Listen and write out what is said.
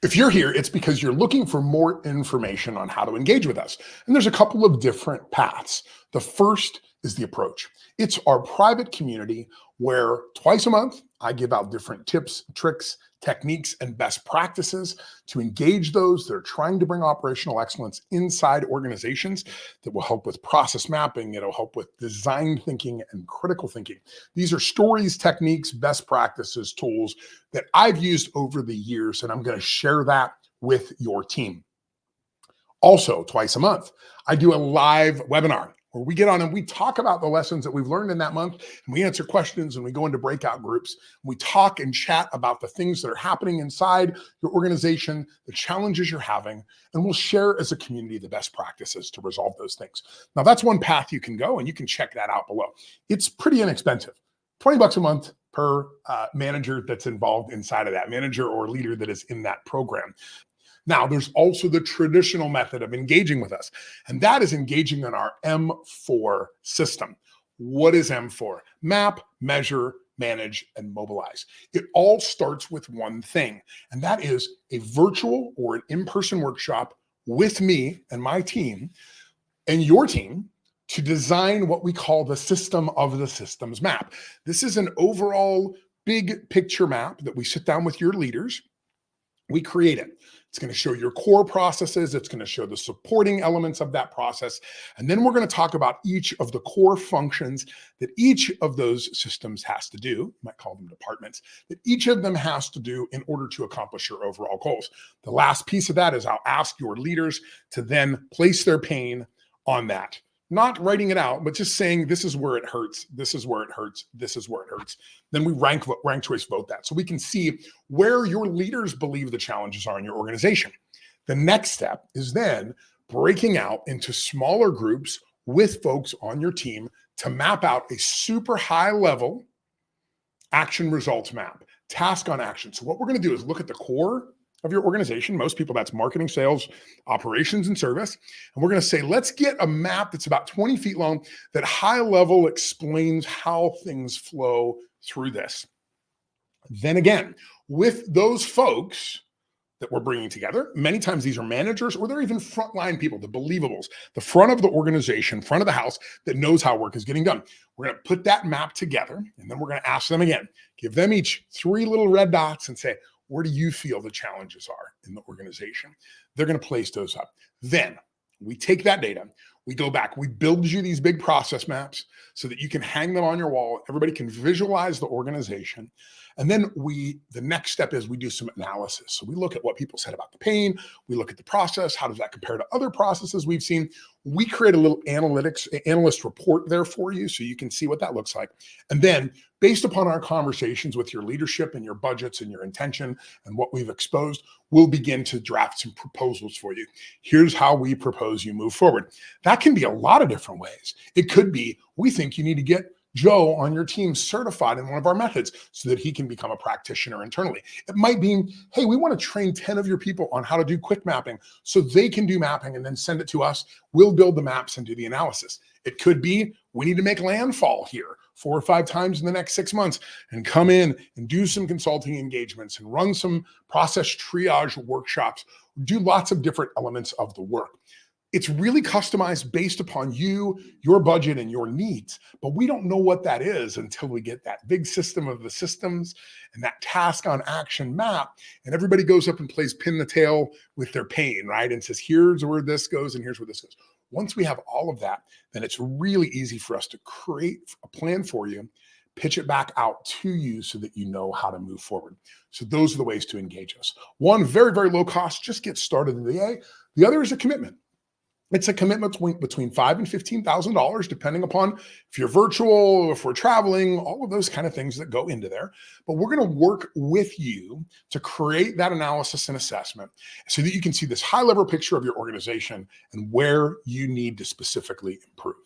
If you're here, it's because you're looking for more information on how to engage with us. And there's a couple of different paths. The first is the approach. It's our private community where twice a month, I give out different tips, tricks, techniques, and best practices to engage those that are trying to bring operational excellence inside organizations that will help with process mapping. It'll help with design thinking and critical thinking. These are stories, techniques, best practices, tools that I've used over the years, and I'm going to share that with your team. Also, twice a month, I do a live webinar where we get on and we talk about the lessons that we've learned in that month, and we answer questions and we go into breakout groups. We talk and chat about the things that are happening inside your organization, the challenges you're having, and we'll share as a community the best practices to resolve those things. Now, that's one path you can go, and you can check that out below. It's pretty inexpensive, 20 bucks a month per manager that's involved inside of that, manager or leader that is in that program. Now, there's also the traditional method of engaging with us, and that is engaging in our M4 system. What is M4? Map, measure, manage, and mobilize. It all starts with one thing, and that is a virtual or an in-person workshop with me and my team and your team to design what we call the system of the systems map. This is an overall big picture map that we sit down with your leaders. We create it. It's going to show your core processes. It's going to show the supporting elements of that process. And then we're going to talk about each of the core functions that each of those systems has to do. You might call them departments, that each of them has to do in order to accomplish your overall goals. The last piece of that is I'll ask your leaders to then place their pain on that. Not writing it out, but just saying, this is where it hurts. This is where it hurts. This is where it hurts. Then we rank choice vote that. So we can see where your leaders believe the challenges are in your organization. The next step is then breaking out into smaller groups with folks on your team to map out a super high level action results map, task on action. So what we're going to do is look at the core of your organization. Most people, that's marketing, sales, operations, and service. And we're going to say, let's get a map that's about 20 feet long that high level explains how things flow through this. Then again, with those folks that we're bringing together, many times these are managers or they're even frontline people, the believables, the front of the organization, front of the house that knows how work is getting done. We're going to put that map together, and then we're going to ask them again, give them each 3 little red dots and say, where do you feel the challenges are in the organization? They're going to place those up. Then we take that data, we go back, we build you these big process maps so that you can hang them on your wall. Everybody can visualize the organization. And then the next step is we do some analysis. So we look at what people said about the pain. We look at the process. How does that compare to other processes we've seen? We create a little analyst report there for you so you can see what that looks like. And then based upon our conversations with your leadership and your budgets and your intention and what we've exposed, we'll begin to draft some proposals for you. Here's how we propose you move forward. That can be a lot of different ways. It could be, we think you need to get Joe on your team certified in one of our methods so that he can become a practitioner internally. It might be, hey, we want to train 10 of your people on how to do quick mapping so they can do mapping and then send it to us. We'll build the maps and do the analysis. It could be, we need to make landfall here 4 or 5 times in the next 6 months and come in and do some consulting engagements and run some process triage workshops, do lots of different elements of the work. It's really customized based upon you, your budget, and your needs. But we don't know what that is until we get that big system of the systems and that task on action map. And everybody goes up and plays pin the tail with their pain, right? And says, here's where this goes and here's where this goes. Once we have all of that, then it's really easy for us to create a plan for you, pitch it back out to you so that you know how to move forward. So those are the ways to engage us. One, very, very low cost, just get started in the A. The other is a commitment. It's a commitment between $5,000 and $15,000, depending upon if you're virtual, if we're traveling, all of those kind of things that go into there. But we're going to work with you to create that analysis and assessment so that you can see this high-level picture of your organization and where you need to specifically improve.